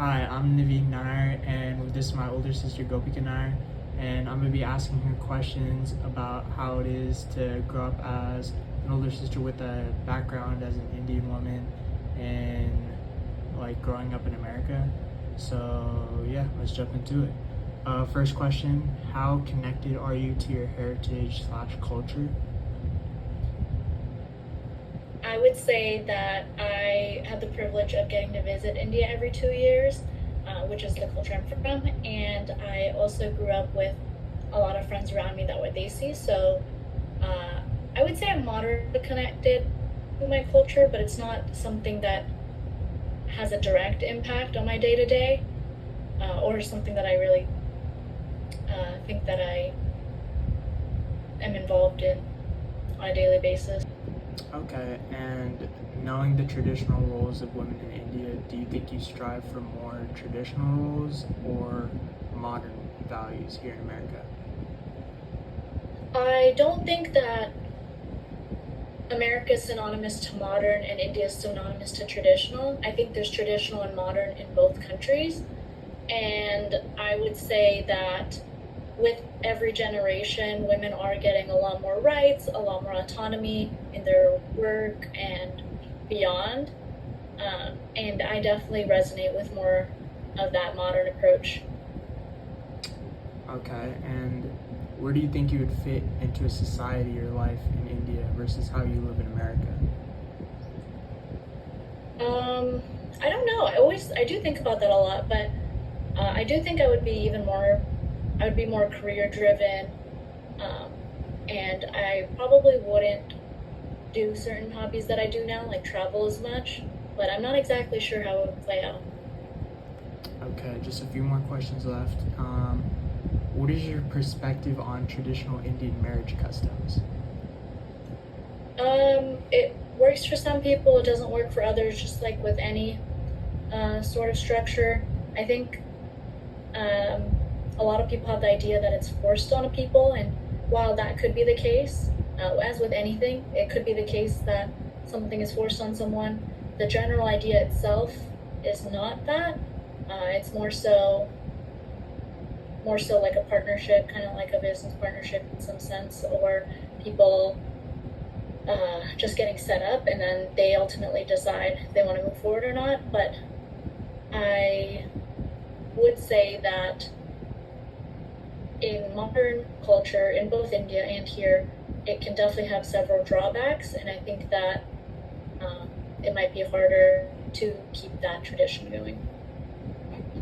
Hi, I'm Naveen Nair, and this is my older sister Gopika Nair, and I'm gonna be asking her questions about how it is to grow up as an older sister with a background as an Indian woman, and like growing up in America. So yeah, let's jump into it. First question: how connected are you to your heritage/culture? I would say that I had the privilege of getting to visit India every 2 years, which is the culture I'm from, and I also grew up with a lot of friends around me that were Desi. So I would say I'm moderately connected to my culture, but it's not something that has a direct impact on my day to day, or something that I really think that I am involved in on a daily basis. Okay, and knowing the traditional roles of women in India, do you think you strive for more traditional roles or modern values here in America? I don't think that America is synonymous to modern and India is synonymous to traditional. I think there's traditional and modern in both countries. And I would say that with every generation, women are getting a lot more rights, a lot more autonomy in their work and beyond. And I definitely resonate with more of that modern approach. Okay, and where do you think you would fit into a society or life in India versus how you live in America? Um, I don't know. I do think about that a lot, but I do think I would be more career driven, um, and I probably wouldn't do certain hobbies that I do now, like travel as much. But I'm not exactly sure how it would play out. Okay, just a few more questions left. What is your perspective on traditional Indian marriage customs? It works for some people, it doesn't work for others, just like with any sort of structure. I think um, a lot of people have the idea that it's forced on a people, and while that could be the case, as with anything, it could be the case that something is forced on someone. The general idea itself is not that. It's more so like a partnership, kind of like a business partnership in some sense, or people just getting set up and then they ultimately decide if they want to move forward or not. But I would say that in modern culture, in both India and here, it can definitely have several drawbacks, and I think that it might be harder to keep that tradition going.